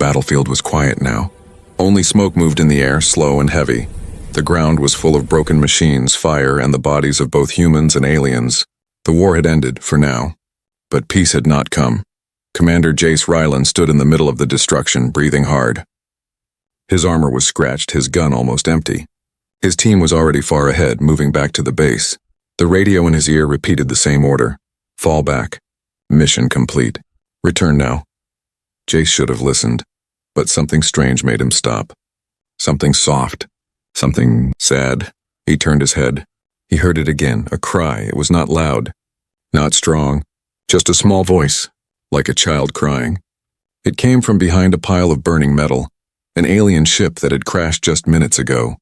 battlefield was quiet now. Only smoke moved in the air, slow and heavy. The ground was full of broken machines, fire, and the bodies of both humans and aliens. The war had ended, for now. But peace had not come. Commander Jace Ryland stood in the middle of the destruction, breathing hard. His armor was scratched, his gun almost empty. His team was already far ahead, moving back to the base. The radio in his ear repeated the same order. Fall back. Mission complete. Return now. Jace should have listened, but something strange made him stop. Something soft. Something sad. He turned his head. He heard it again, a cry. It was not loud, not strong, just a small voice, like a child crying. It came from behind a pile of burning metal, an alien ship that had crashed just minutes ago.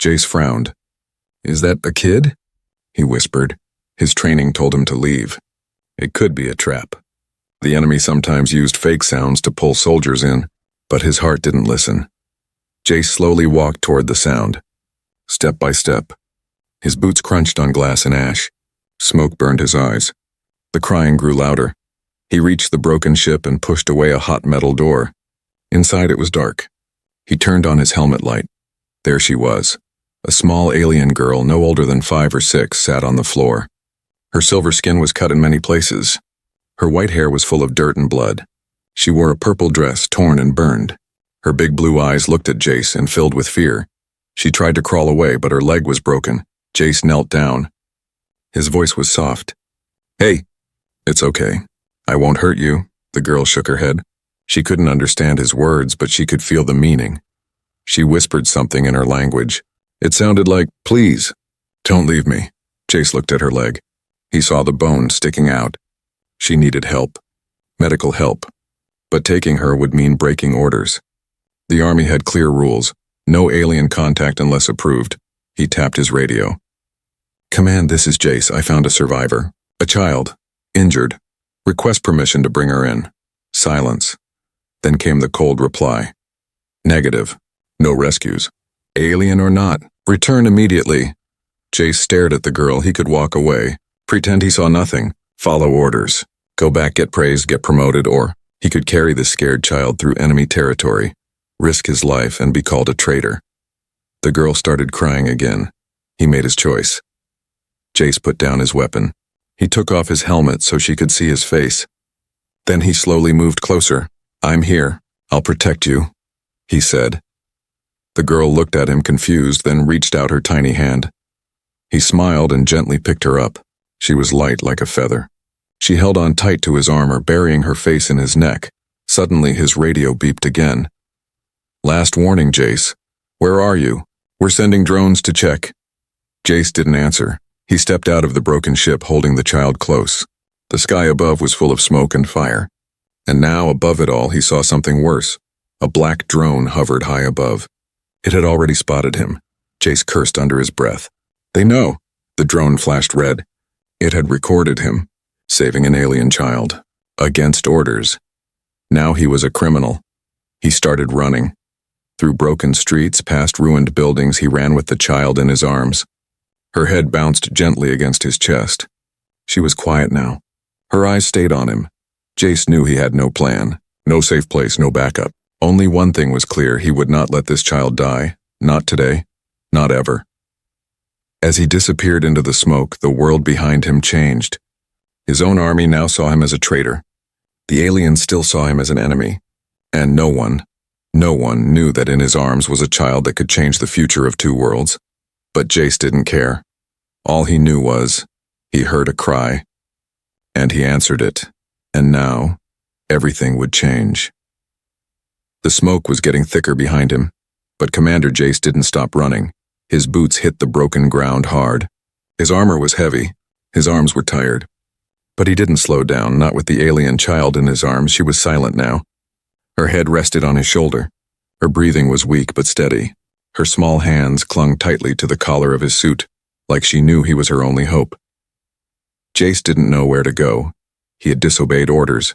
Jace frowned. "Is that a kid?" he whispered. His training told him to leave. It could be a trap. The enemy sometimes used fake sounds to pull soldiers in, but his heart didn't listen. Jace slowly walked toward the sound. Step by step. His boots crunched on glass and ash. Smoke burned his eyes. The crying grew louder. He reached the broken ship and pushed away a hot metal door. Inside it was dark. He turned on his helmet light. There she was. A small alien girl, no older than 5 or 6, sat on the floor. Her silver skin was cut in many places. Her white hair was full of dirt and blood. She wore a purple dress, torn and burned. Her big blue eyes looked at Jace and filled with fear. She tried to crawl away, but her leg was broken. Jace knelt down. His voice was soft. "Hey, it's okay. I won't hurt you." The girl shook her head. She couldn't understand his words, but she could feel the meaning. She whispered something in her language. It sounded like, "Please, don't leave me." Jace looked at her leg. He saw the bone sticking out. She needed help. Medical help. But taking her would mean breaking orders. The army had clear rules. No alien contact unless approved. He tapped his radio. "Command, this is Jace. I found a survivor. A child. Injured. Request permission to bring her in." Silence. Then came the cold reply. "Negative. No rescues. Alien or not, return immediately." Jace stared at the girl. He could walk away, pretend he saw nothing, follow orders, go back, get praised, get promoted, or he could carry the scared child through enemy territory, risk his life, and be called a traitor. The girl started crying again. He made his choice. Jace put down his weapon. He took off his helmet so she could see his face. Then he slowly moved closer. "I'm here. I'll protect you," he said. The girl looked at him confused, then reached out her tiny hand. He smiled and gently picked her up. She was light like a feather. She held on tight to his armor, burying her face in his neck. Suddenly his radio beeped again. "Last warning, Jace. Where are you? We're sending drones to check." Jace didn't answer. He stepped out of the broken ship, holding the child close. The sky above was full of smoke and fire. And now, above it all, he saw something worse. A black drone hovered high above. It had already spotted him. Jace cursed under his breath. "They know." The drone flashed red. It had recorded him, saving an alien child. Against orders. Now he was a criminal. He started running. Through broken streets, past ruined buildings, he ran with the child in his arms. Her head bounced gently against his chest. She was quiet now. Her eyes stayed on him. Jace knew he had no plan, no safe place, no backup. Only one thing was clear: he would not let this child die. Not today. Not ever. As he disappeared into the smoke, the world behind him changed. His own army now saw him as a traitor. The aliens still saw him as an enemy. And no one knew that in his arms was a child that could change the future of 2 worlds. But Jace didn't care. All he knew was, he heard a cry, and he answered it, and now, everything would change. The smoke was getting thicker behind him, but Commander Jace didn't stop running. His boots hit the broken ground hard. His armor was heavy, his arms were tired. But he didn't slow down, not with the alien child in his arms. She was silent now. Her head rested on his shoulder. Her breathing was weak but steady. Her small hands clung tightly to the collar of his suit, like she knew he was her only hope. Jace didn't know where to go. He had disobeyed orders.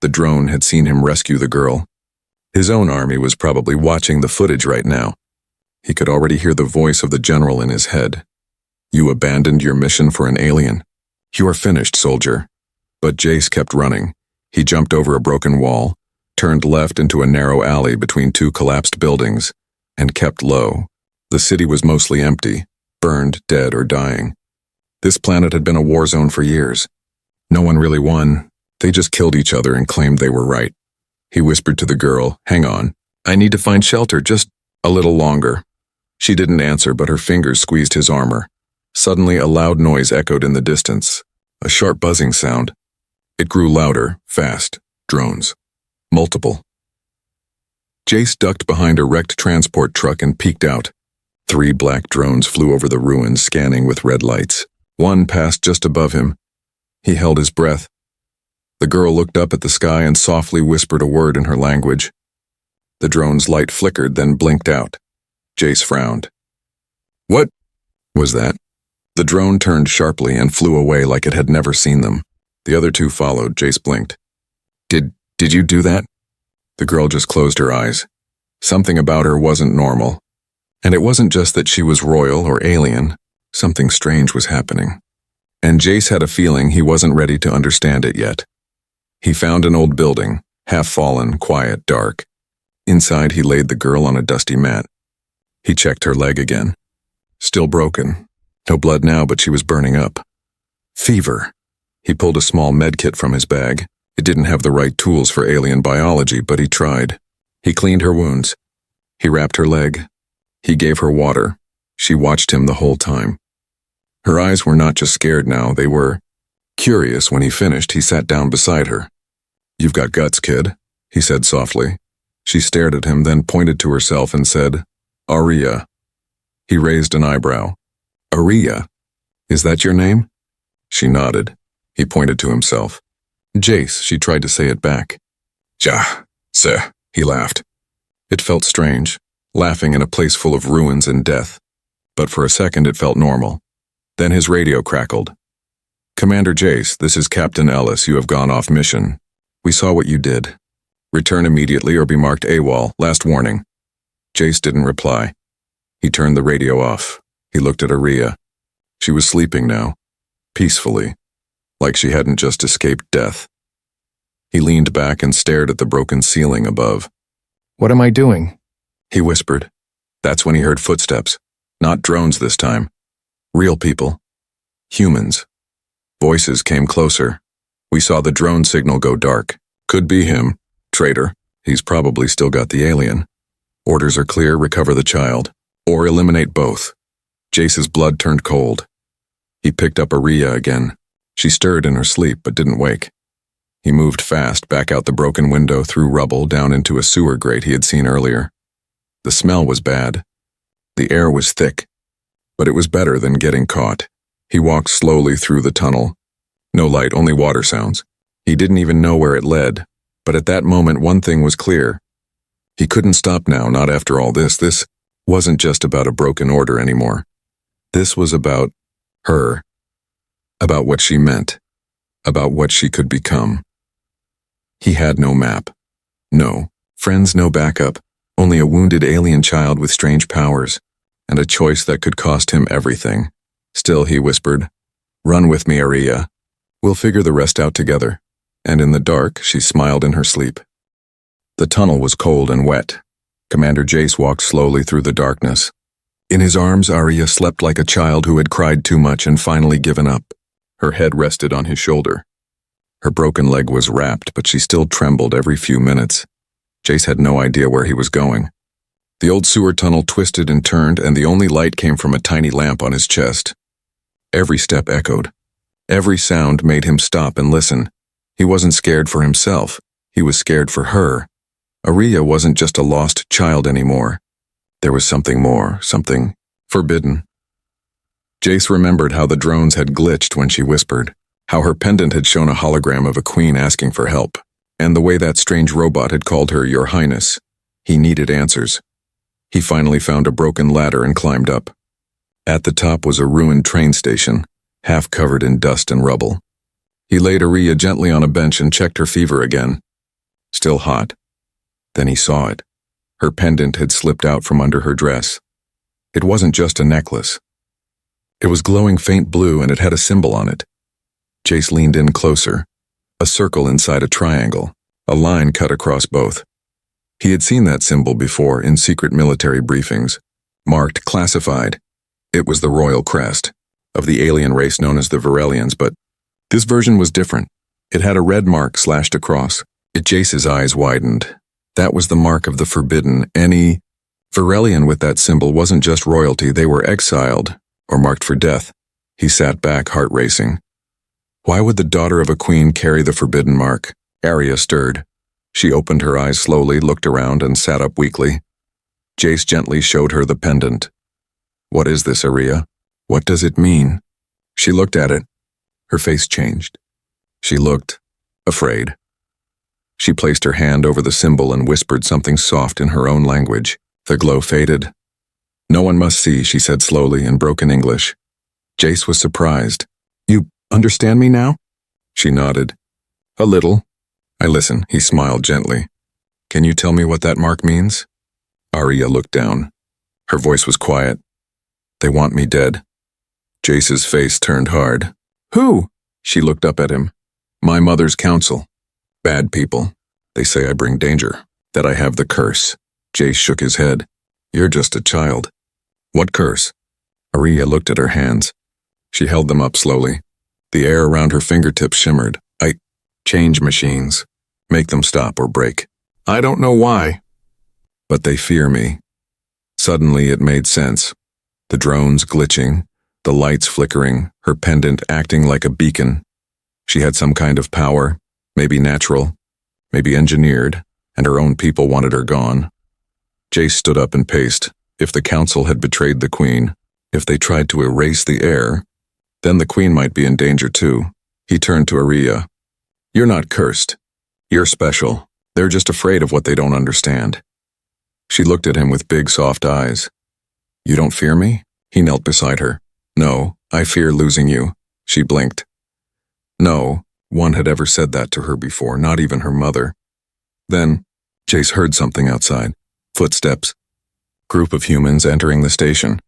The drone had seen him rescue the girl. His own army was probably watching the footage right now. He could already hear the voice of the general in his head. "You abandoned your mission for an alien. You are finished, soldier." But Jace kept running. He jumped over a broken wall, turned left into a narrow alley between two collapsed buildings, and kept low. The city was mostly empty, burned, dead, or dying. This planet had been a war zone for years. No one really won. They just killed each other and claimed they were right. He whispered to the girl, "Hang on. I need to find shelter just a little longer." She didn't answer, but her fingers squeezed his armor. Suddenly, a loud noise echoed in the distance. A sharp buzzing sound. It grew louder, fast. Drones. Multiple. Jace ducked behind a wrecked transport truck and peeked out. 3 black drones flew over the ruins, scanning with red lights. One passed just above him. He held his breath. The girl looked up at the sky and softly whispered a word in her language. The drone's light flickered, then blinked out. Jace frowned. "What was that?" The drone turned sharply and flew away like it had never seen them. The other 2 followed. Jace blinked. Did you do that?" The girl just closed her eyes. Something about her wasn't normal. And it wasn't just that she was royal or alien. Something strange was happening. And Jace had a feeling he wasn't ready to understand it yet. He found an old building, half-fallen, quiet, dark. Inside, he laid the girl on a dusty mat. He checked her leg again. Still broken. No blood now, but she was burning up. Fever. He pulled a small medkit from his bag. It didn't have the right tools for alien biology, but he tried. He cleaned her wounds. He wrapped her leg. He gave her water. She watched him the whole time. Her eyes were not just scared now, they were curious. When he finished, he sat down beside her. "You've got guts, kid," he said softly. She stared at him, then pointed to herself and said, "Aria." He raised an eyebrow. "Aria? Is that your name?" She nodded. He pointed to himself. "Jace," she tried to say it back. "Ja, sir," he laughed. It felt strange, laughing in a place full of ruins and death. But for a second it felt normal. Then his radio crackled. "Commander Jace, this is Captain Ellis. You have gone off mission. We saw what you did. Return immediately or be marked AWOL. Last warning." Jace didn't reply. He turned the radio off. He looked at Aria. She was sleeping now, peacefully, like she hadn't just escaped death. He leaned back and stared at the broken ceiling above. "What am I doing?" he whispered. That's when he heard footsteps. Not drones this time. Real people. Humans. Voices came closer. We saw the drone signal go dark. Could be him. Traitor. He's probably still got the alien. Orders are clear, recover the child. Or eliminate both. Jace's blood turned cold. He picked up Aria again. She stirred in her sleep but didn't wake. He moved fast, back out the broken window, through rubble, down into a sewer grate he had seen earlier. The smell was bad. The air was thick. But it was better than getting caught. He walked slowly through the tunnel. No light, only water sounds. He didn't even know where it led. But at that moment, one thing was clear. He couldn't stop now, not after all this. This wasn't just about a broken order anymore. This was about her. About what she meant. About what she could become. He had no map. No friends, no backup. Only a wounded alien child with strange powers. And a choice that could cost him everything. Still, he whispered, "Run with me, Aria. We'll figure the rest out together." And in the dark, she smiled in her sleep. The tunnel was cold and wet. Commander Jace walked slowly through the darkness. In his arms, Aria slept like a child who had cried too much and finally given up. Her head rested on his shoulder. Her broken leg was wrapped, but she still trembled every few minutes. Jace had no idea where he was going. The old sewer tunnel twisted and turned, and the only light came from a tiny lamp on his chest. Every step echoed. Every sound made him stop and listen. He wasn't scared for himself. He was scared for her. Aria wasn't just a lost child anymore. There was something more, something forbidden. Jace remembered how the drones had glitched when she whispered, how her pendant had shown a hologram of a queen asking for help, and the way that strange robot had called her Your Highness. He needed answers. He finally found a broken ladder and climbed up. At the top was a ruined train station, half covered in dust and rubble. He laid Aria gently on a bench and checked her fever again. Still hot. Then he saw it. Her pendant had slipped out from under her dress. It wasn't just a necklace. It was glowing faint blue, and it had a symbol on it. Jace leaned in closer. A circle inside a triangle. A line cut across both. He had seen that symbol before in secret military briefings, marked classified. It was the royal crest of the alien race known as the Virelians, but this version was different. It had a red mark slashed across. Jace's eyes widened. That was the mark of the forbidden. Any Virelian with that symbol wasn't just royalty, they were exiled, or marked for death. He sat back, heart racing. Why would the daughter of a queen carry the forbidden mark? Arya stirred. She opened her eyes slowly, looked around, and sat up weakly. Jace gently showed her the pendant. What is this, Arya? What does it mean? She looked at it. Her face changed. She looked afraid. She placed her hand over the symbol and whispered something soft in her own language. The glow faded. No one must see, she said slowly in broken English. Jace was surprised. You understand me now? She nodded. A little. I listen, he smiled gently. Can you tell me what that mark means? Arya looked down. Her voice was quiet. They want me dead. Jace's face turned hard. Who? She looked up at him. My mother's council. Bad people. They say I bring danger, that I have the curse. Jace shook his head. You're just a child. What curse? Arya looked at her hands. She held them up slowly. The air around her fingertips shimmered. I change machines. Make them stop or break. I don't know why. But they fear me. Suddenly it made sense. The drones glitching, the lights flickering, her pendant acting like a beacon. She had some kind of power, maybe natural, maybe engineered, and her own people wanted her gone. Jace stood up and paced. If the council had betrayed the queen, if they tried to erase the heir, then the queen might be in danger too. He turned to Arya. You're not cursed. You're special. They're just afraid of what they don't understand. She looked at him with big, soft eyes. You don't fear me? He knelt beside her. No, I fear losing you. She blinked. No one had ever said that to her before, not even her mother. Then, Jace heard something outside. Footsteps. Group of humans entering the station.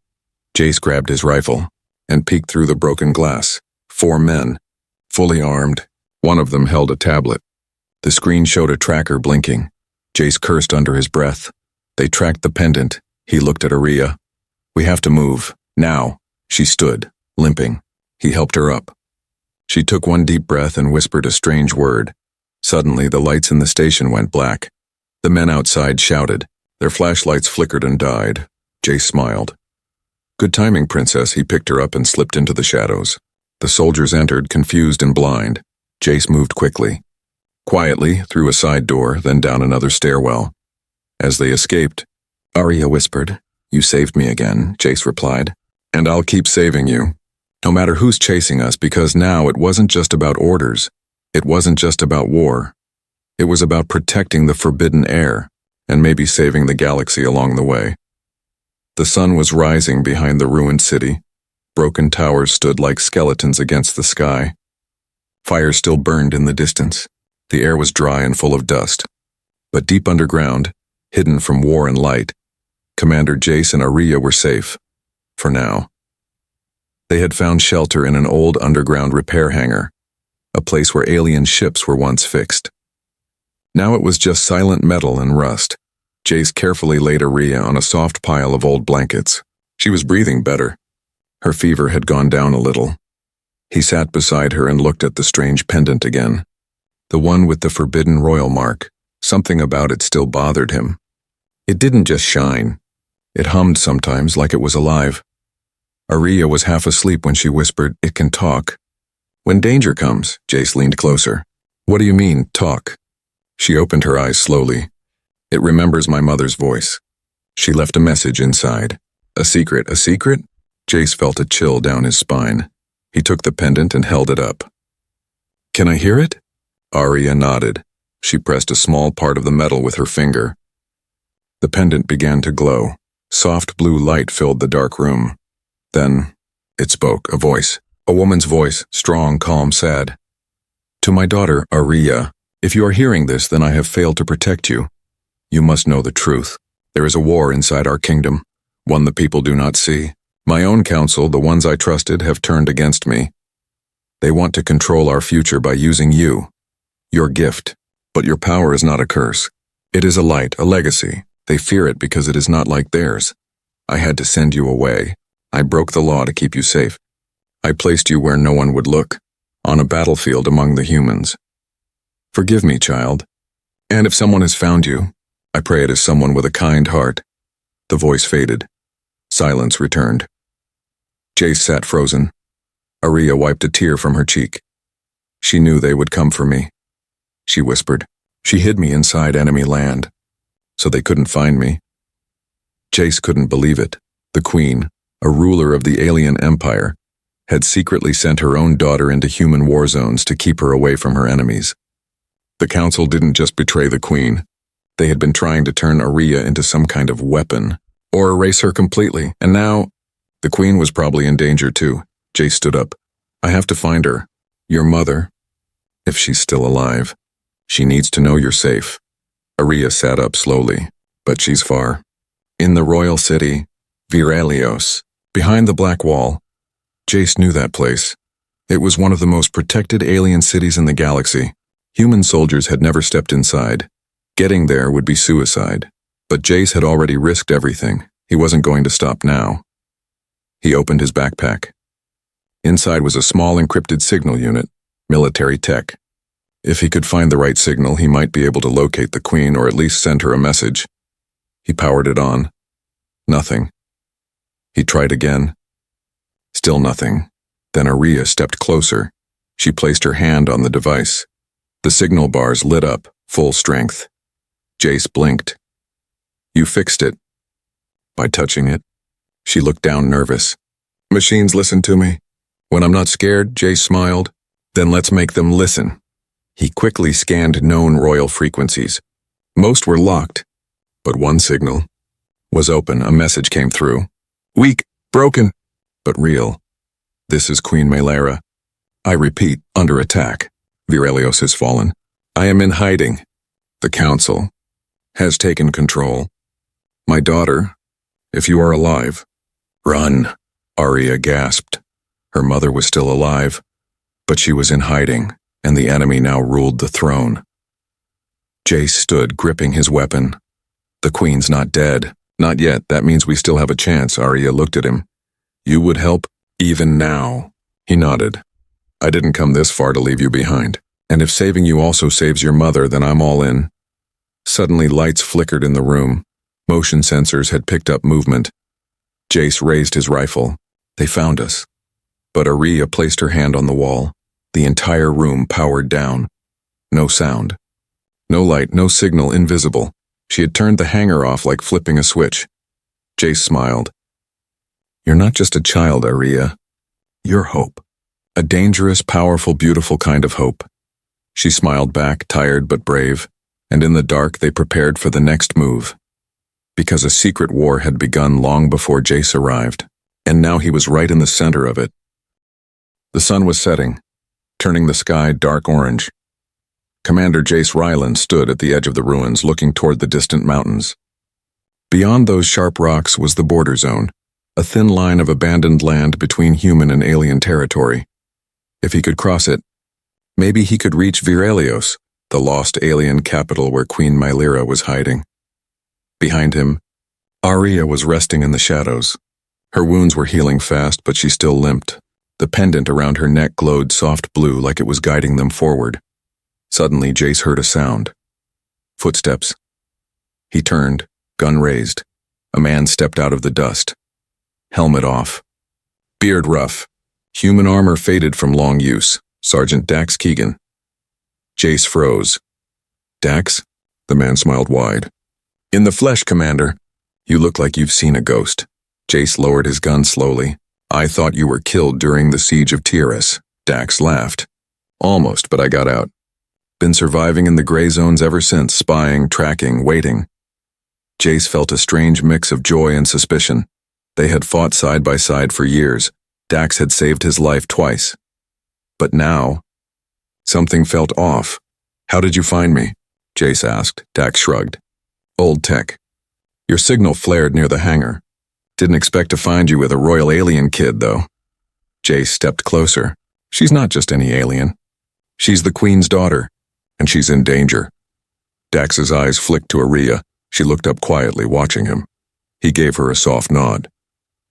Jace grabbed his rifle and peeked through the broken glass. 4 men, fully armed. One of them held a tablet. The screen showed a tracker blinking. Jace cursed under his breath. They tracked the pendant. He looked at Arya. We have to move. Now. She stood, limping. He helped her up. She took one deep breath and whispered a strange word. Suddenly, the lights in the station went black. The men outside shouted. Their flashlights flickered and died. Jace smiled. Good timing, princess. He picked her up and slipped into the shadows. The soldiers entered, confused and blind. Jace moved quickly. Quietly, through a side door, then down another stairwell. As they escaped, Arya whispered, You saved me again, Jace replied. And I'll keep saving you. No matter who's chasing us, because now it wasn't just about orders. It wasn't just about war. It was about protecting the forbidden heir, and maybe saving the galaxy along the way. The sun was rising behind the ruined city. Broken towers stood like skeletons against the sky. Fire still burned in the distance. The air was dry and full of dust. But deep underground, hidden from war and light, Commander Jace and Arya were safe. For now. They had found shelter in an old underground repair hangar, a place where alien ships were once fixed. Now it was just silent metal and rust. Jace carefully laid Arya on a soft pile of old blankets. She was breathing better. Her fever had gone down a little. He sat beside her and looked at the strange pendant again. The one with the forbidden royal mark. Something about it still bothered him. It didn't just shine. It hummed sometimes like it was alive. Arya was half asleep when she whispered, It can talk. When danger comes, Jace leaned closer. What do you mean, talk? She opened her eyes slowly. It remembers my mother's voice. She left a message inside. A secret, a secret? Jace felt a chill down his spine. He took the pendant and held it up. Can I hear it? Arya nodded. She pressed a small part of the metal with her finger. The pendant began to glow. Soft blue light filled the dark room. Then, it spoke, a voice. A woman's voice, strong, calm, sad. To my daughter, Arya, if you are hearing this, then I have failed to protect you. You must know the truth. There is a war inside our kingdom, one the people do not see. My own council, the ones I trusted, have turned against me. They want to control our future by using you, your gift. But your power is not a curse. It is a light, a legacy. They fear it because it is not like theirs. I had to send you away. I broke the law to keep you safe. I placed you where no one would look, on a battlefield among the humans. Forgive me, child. And if someone has found you, I pray it is someone with a kind heart. The voice faded. Silence returned. Jace sat frozen. Aria wiped a tear from her cheek. She knew they would come for me. She whispered. She hid me inside enemy land, so they couldn't find me. Jace couldn't believe it. The queen, a ruler of the alien empire, had secretly sent her own daughter into human war zones to keep her away from her enemies. The council didn't just betray the queen. They had been trying to turn Aria into some kind of weapon, or erase her completely, and now, the queen was probably in danger too. Jace stood up. I have to find her. Your mother. If she's still alive. She needs to know you're safe. Aria sat up slowly, but she's far. In the royal city, Virelios, behind the black wall. Jace knew that place. It was one of the most protected alien cities in the galaxy. Human soldiers had never stepped inside. Getting there would be suicide. But Jace had already risked everything. He wasn't going to stop now. He opened his backpack. Inside was a small encrypted signal unit, military tech. If he could find the right signal, he might be able to locate the queen or at least send her a message. He powered it on. Nothing. He tried again. Still nothing. Then Aria stepped closer. She placed her hand on the device. The signal bars lit up, full strength. Jace blinked. You fixed it. By touching it. She looked down nervous. Machines listen to me. When I'm not scared, Jace smiled. Then let's make them listen. He quickly scanned known royal frequencies. Most were locked, but one signal was open. A message came through. Weak, broken, but real. This is Queen Malera. I repeat, under attack. Virelios has fallen. I am in hiding. The council has taken control. My daughter, if you are alive, run. Aria gasped. Her mother was still alive, but she was in hiding, and the enemy now ruled the throne. Jace stood, gripping his weapon. The queen's not dead. Not yet. That means we still have a chance. Aria looked at him. You would help, even now. He nodded. I didn't come this far to leave you behind. And if saving you also saves your mother, then I'm all in. Suddenly lights flickered in the room. Motion sensors had picked up movement. Jace raised his rifle. They found us. But Aria placed her hand on the wall. The entire room powered down. No sound. No light, no signal, invisible. She had turned the hanger off like flipping a switch. Jace smiled. You're not just a child, Aria. You're hope. A dangerous, powerful, beautiful kind of hope. She smiled back, tired but brave, and in the dark they prepared for the next move. Because a secret war had begun long before Jace arrived, and now he was right in the center of it. The sun was setting, turning the sky dark orange. Commander Jace Ryland stood at the edge of the ruins, looking toward the distant mountains. Beyond those sharp rocks was the border zone, a thin line of abandoned land between human and alien territory. If he could cross it, maybe he could reach Virelios, the lost alien capital where Queen Malera was hiding. Behind him, Aria was resting in the shadows. Her wounds were healing fast, but she still limped. The pendant around her neck glowed soft blue like it was guiding them forward. Suddenly, Jace heard a sound. Footsteps. He turned, gun raised. A man stepped out of the dust. Helmet off. Beard rough. Human armor faded from long use. Sergeant Dax Keegan. Jace froze. Dax? The man smiled wide. In the flesh, Commander. You look like you've seen a ghost. Jace lowered his gun slowly. I thought you were killed during the siege of Tyrus. Dax laughed. Almost, but I got out. Been surviving in the gray zones ever since, spying, tracking, waiting. Jace felt a strange mix of joy and suspicion. They had fought side by side for years. Dax had saved his life twice. But now, something felt off. How did you find me? Jace asked. Dax shrugged. Old tech. Your signal flared near the hangar. Didn't expect to find you with a royal alien kid, though. Jace stepped closer. She's not just any alien. She's the Queen's daughter, and she's in danger. Dax's eyes flicked to Aria. She looked up quietly, watching him. He gave her a soft nod.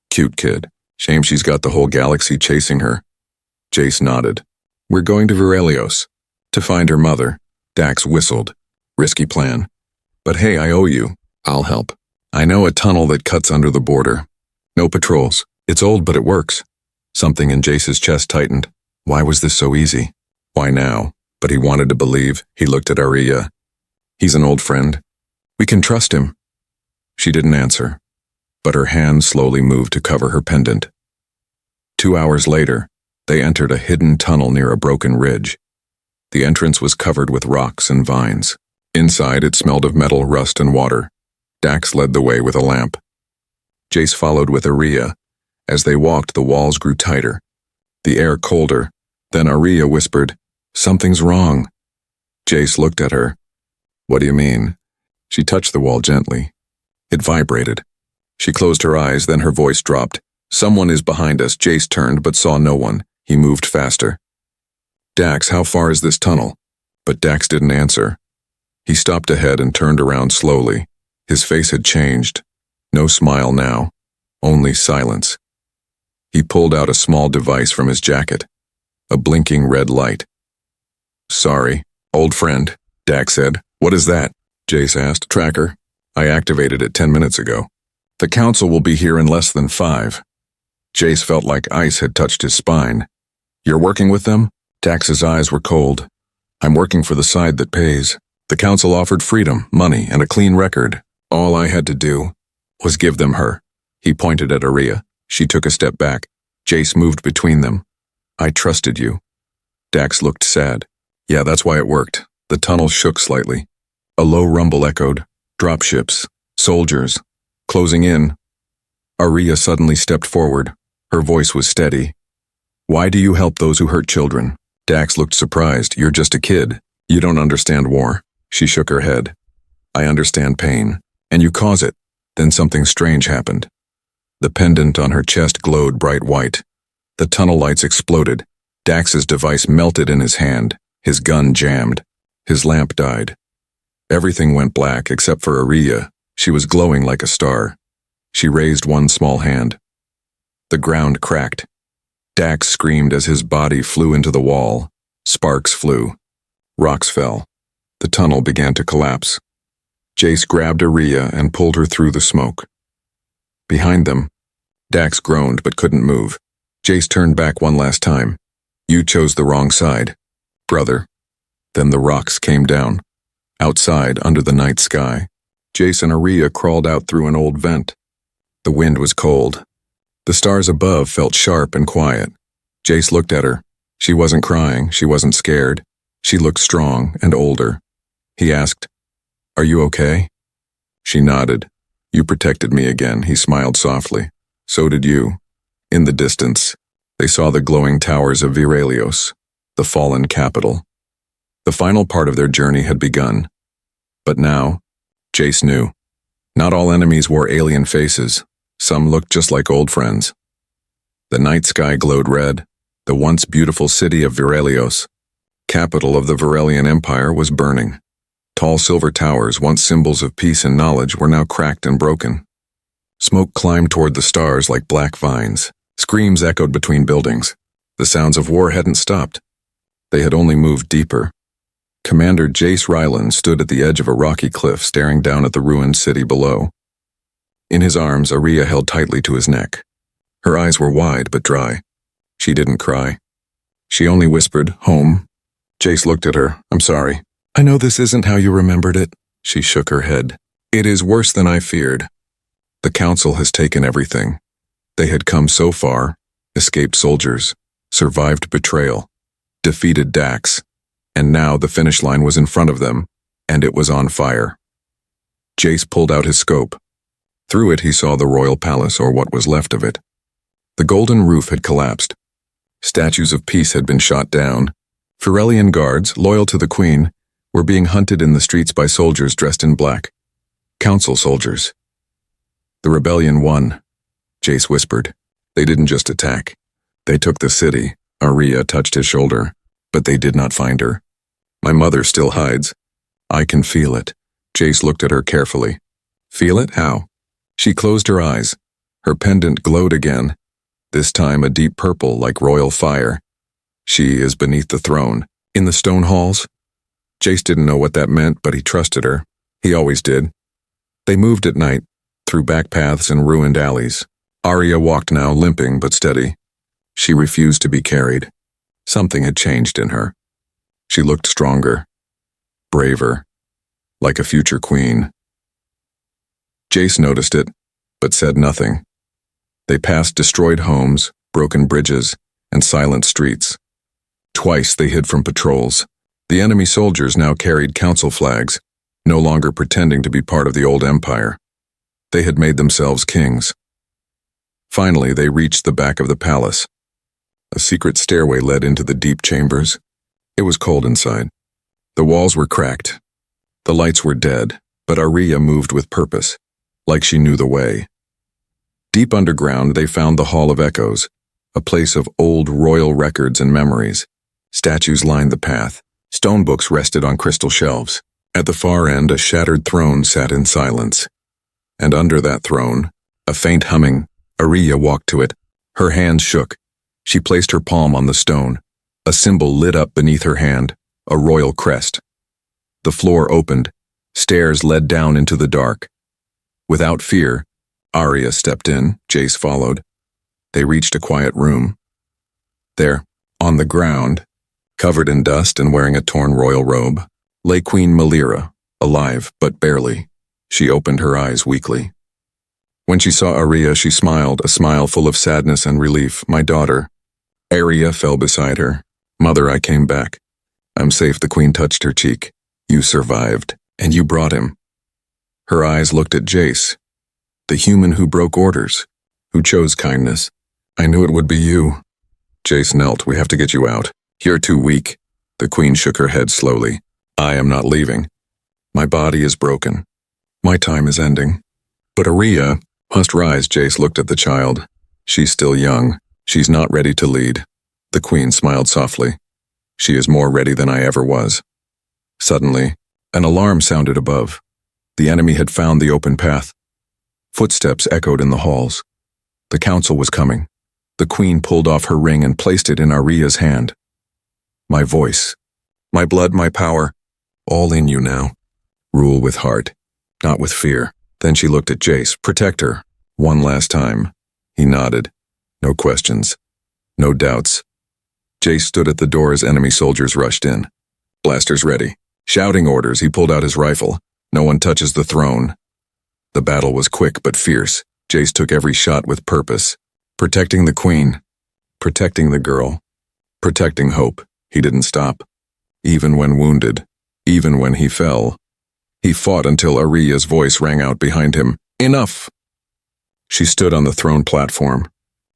Cute kid. Shame she's got the whole galaxy chasing her. Jace nodded. We're going to Virelios. To find her mother. Dax whistled. Risky plan. But hey, I owe you. I'll help. I know a tunnel that cuts under the border. No patrols. It's old, but it works. Something in Jace's chest tightened. Why was this so easy? Why now? But he wanted to believe. He looked at Aria. He's an old friend. We can trust him. She didn't answer, but her hand slowly moved to cover her pendant. 2 hours later, they entered a hidden tunnel near a broken ridge. The entrance was covered with rocks and vines. Inside, it smelled of metal, rust, and water. Dax led the way with a lamp. Jace followed with Aria. As they walked, the walls grew tighter, the air colder. Then Aria whispered, "Something's wrong." Jace looked at her. "What do you mean?" She touched the wall gently. It vibrated. She closed her eyes, then her voice dropped. "Someone is behind us." Jace turned but saw no one. He moved faster. "Dax, how far is this tunnel?" But Dax didn't answer. He stopped ahead and turned around slowly. His face had changed. No smile now, only silence. He pulled out a small device from his jacket, a blinking red light. "Sorry, old friend," Dax said. "What is that?" Jace asked. "Tracker. I activated it 10 minutes ago. The council will be here in less than 5. Jace felt like ice had touched his spine. "You're working with them?" Dax's eyes were cold. "I'm working for the side that pays. The council offered freedom, money, and a clean record. All I had to do was give them her." He pointed at Aria. She took a step back. Jace moved between them. "I trusted you." Dax looked sad. "Yeah, that's why it worked." The tunnel shook slightly. A low rumble echoed. Dropships. Soldiers. Closing in. Aria suddenly stepped forward. Her voice was steady. "Why do you help those who hurt children?" Dax looked surprised. "You're just a kid. You don't understand war." She shook her head. "I understand pain. And you cause it." Then something strange happened. The pendant on her chest glowed bright white. The tunnel lights exploded. Dax's device melted in his hand. His gun jammed. His lamp died. Everything went black except for Aria. She was glowing like a star. She raised one small hand. The ground cracked. Dax screamed as his body flew into the wall. Sparks flew. Rocks fell. The tunnel began to collapse. Jace grabbed Aria and pulled her through the smoke. Behind them, Dax groaned but couldn't move. Jace turned back one last time. "You chose the wrong side, brother." Then the rocks came down. Outside, under the night sky, Jace and Aria crawled out through an old vent. The wind was cold. The stars above felt sharp and quiet. Jace looked at her. She wasn't crying, she wasn't scared. She looked strong and older. He asked, "Are you okay?" She nodded. "You protected me again," he smiled softly. "So did you." In the distance, they saw the glowing towers of Virelios, the fallen capital. The final part of their journey had begun. But now, Jace knew. Not all enemies wore alien faces. Some looked just like old friends. The night sky glowed red. The once beautiful city of Virelios, capital of the Virelian Empire, was burning. Tall silver towers, once symbols of peace and knowledge, were now cracked and broken. Smoke climbed toward the stars like black vines. Screams echoed between buildings. The sounds of war hadn't stopped. They had only moved deeper. Commander Jace Ryland stood at the edge of a rocky cliff, staring down at the ruined city below. In his arms, Aria held tightly to his neck. Her eyes were wide but dry. She didn't cry. She only whispered, "Home." Jace looked at her. "I'm sorry. I know this isn't how you remembered it." She shook her head. "It is worse than I feared. The council has taken everything. They had come so far, escaped soldiers, survived betrayal, defeated Dax, and now the finish line was in front of them, and it was on fire." Jace pulled out his scope. Through it he saw the royal palace, or what was left of it. The golden roof had collapsed. Statues of peace had been shot down. Virelian guards, loyal to the queen, were being hunted in the streets by soldiers dressed in black. Council soldiers. "The rebellion won," Jace whispered. "They didn't just attack. They took the city." Aria touched his shoulder. "But they did not find her. My mother still hides. I can feel it. Jace looked at her carefully. Feel it? How? She closed her eyes. Her pendant glowed again, this time a deep purple like royal fire. She is beneath the throne, in the stone halls. Jace didn't know what that meant, but he trusted her. He always did. They moved at night, through back paths and ruined alleys. Arya walked now, limping but steady. She refused to be carried. Something had changed in her. She looked stronger, braver, like a future queen. Jace noticed it, but said nothing. They passed destroyed homes, broken bridges, and silent streets. Twice they hid from patrols. The enemy soldiers now carried council flags, no longer pretending to be part of the old empire. They had made themselves kings. Finally, they reached the back of the palace. A secret stairway led into the deep chambers. It was cold inside. The walls were cracked. The lights were dead, but Arya moved with purpose, like she knew the way. Deep underground, they found the Hall of Echoes, a place of old royal records and memories. Statues lined the path. Stone books rested on crystal shelves. At the far end, a shattered throne sat in silence. And under that throne, a faint humming. Arya walked to it. Her hands shook. She placed her palm on the stone. A symbol lit up beneath her hand, a royal crest. The floor opened. Stairs led down into the dark. Without fear, Arya stepped in. Jace followed. They reached a quiet room. There, on the ground, covered in dust and wearing a torn royal robe, lay Queen Melira, alive but barely. She opened her eyes weakly. When she saw Arya, she smiled, a smile full of sadness and relief. My daughter. Arya fell beside her. Mother, I came back. I'm safe. The queen touched her cheek. You survived, and you brought him. Her eyes looked at Jace, the human who broke orders, who chose kindness. I knew it would be you. Jace knelt. We have to get you out. You're too weak. The queen shook her head slowly. I am not leaving. My body is broken. My time is ending. But Arya must rise. Jace looked at the child. She's still young. She's not ready to lead. The queen smiled softly. She is more ready than I ever was. Suddenly, an alarm sounded above. The enemy had found the open path. Footsteps echoed in the halls. The council was coming. The queen pulled off her ring and placed it in Arya's hand. My voice, my blood, my power, all in you now. Rule with heart, not with fear. Then she looked at Jace. Protect her. One last time. He nodded. No questions. No doubts. Jace stood at the door as enemy soldiers rushed in. Blasters ready. Shouting orders, he pulled out his rifle. No one touches the throne. The battle was quick but fierce. Jace took every shot with purpose. Protecting the queen. Protecting the girl. Protecting hope. He didn't stop. Even when wounded. Even when he fell. He fought until Arya's voice rang out behind him. Enough! She stood on the throne platform,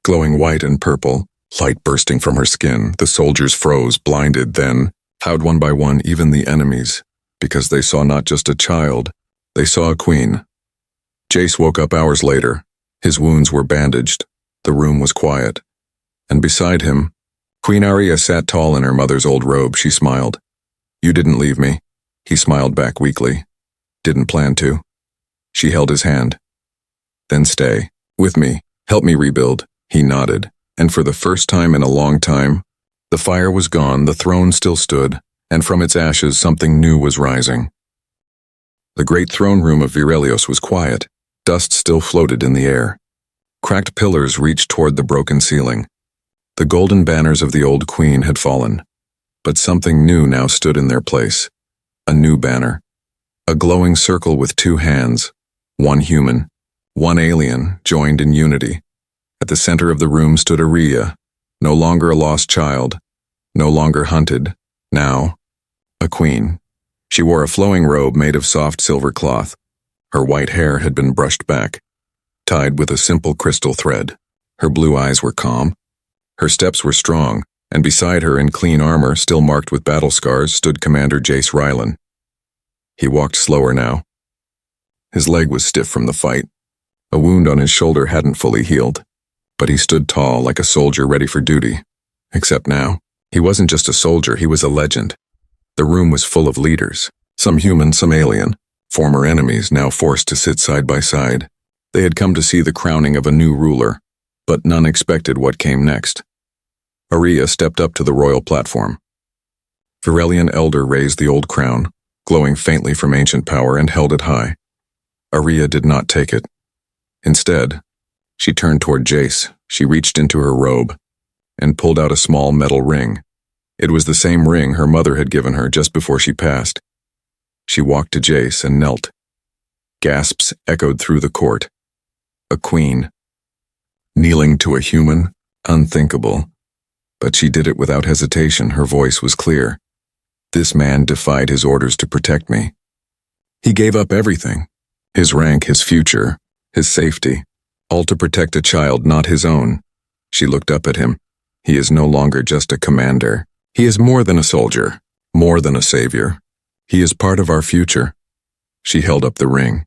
glowing white and purple, light bursting from her skin. The soldiers froze, blinded, then, cowed one by one, even the enemies, because they saw not just a child, they saw a queen. Jace woke up hours later. His wounds were bandaged. The room was quiet. And beside him, Queen Arya sat tall in her mother's old robe. She smiled. You didn't leave me. He smiled back weakly. Didn't plan to. She held his hand. Then stay. With me. Help me rebuild. He nodded. And for the first time in a long time, the fire was gone, the throne still stood, and from its ashes something new was rising. The great throne room of Virelios was quiet. Dust still floated in the air. Cracked pillars reached toward the broken ceiling. The golden banners of the old queen had fallen. But something new now stood in their place. A new banner. A glowing circle with two hands. One human. One alien, joined in unity. At the center of the room stood Arya, no longer a lost child, no longer hunted, now a queen. She wore a flowing robe made of soft silver cloth. Her white hair had been brushed back, tied with a simple crystal thread. Her blue eyes were calm. Her steps were strong, and beside her in clean armor, still marked with battle scars, stood Commander Jace Rylan. He walked slower now. His leg was stiff from the fight. A wound on his shoulder hadn't fully healed. But he stood tall, like a soldier ready for duty. Except now, he wasn't just a soldier, he was a legend. The room was full of leaders. Some human, some alien, former enemies now forced to sit side by side. They had come to see the crowning of a new ruler, but none expected what came next. Aria stepped up to the royal platform. Virelian elder raised the old crown, glowing faintly from ancient power, and held it high. Aria did not take it. Instead, she turned toward Jace. She reached into her robe and pulled out a small metal ring. It was the same ring her mother had given her just before she passed. She walked to Jace and knelt. Gasps echoed through the court. A queen. Kneeling to a human? Unthinkable. But she did it without hesitation. Her voice was clear. This man defied his orders to protect me. He gave up everything. His rank, his future, his safety, all to protect a child not his own. She looked up at him. He is no longer just a commander. He is more than a soldier, more than a savior. He is part of our future. She held up the ring.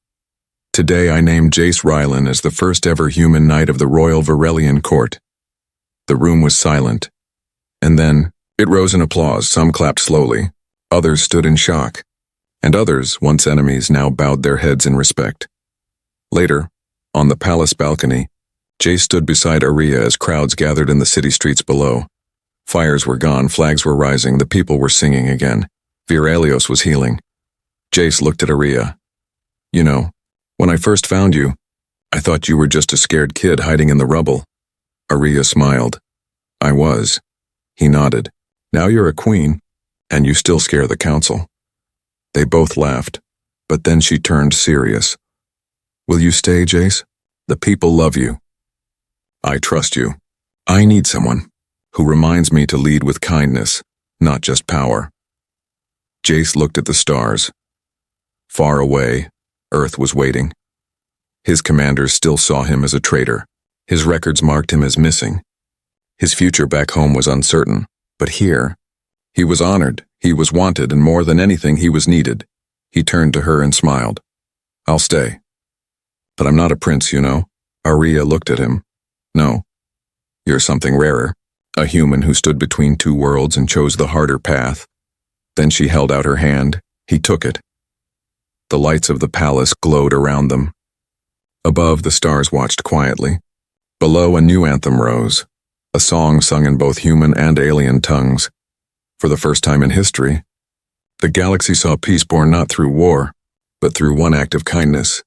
Today I name Jace Rylan as the first ever human knight of the Royal Virelian Court. The room was silent. And then, it rose in applause. Some clapped slowly. Others stood in shock. And others, once enemies, now bowed their heads in respect. Later, on the palace balcony, Jace stood beside Aria as crowds gathered in the city streets below. Fires were gone, flags were rising, the people were singing again. Virelios was healing. Jace looked at Aria. You know, when I first found you, I thought you were just a scared kid hiding in the rubble. Aria smiled. I was. He nodded. Now you're a queen, and you still scare the council. They both laughed, but then she turned serious. Will you stay, Jace? The people love you. I trust you. I need someone who reminds me to lead with kindness, not just power. Jace looked at the stars. Far away, Earth was waiting. His commanders still saw him as a traitor. His records marked him as missing. His future back home was uncertain, but here, he was honored, he was wanted, and more than anything, he was needed. He turned to her and smiled. I'll stay. But I'm not a prince, you know. Aria looked at him. No. You're something rarer. A human who stood between two worlds and chose the harder path. Then she held out her hand. He took it. The lights of the palace glowed around them. Above, the stars watched quietly. Below, a new anthem rose. A song sung in both human and alien tongues. For the first time in history, the galaxy saw peace born not through war, but through one act of kindness.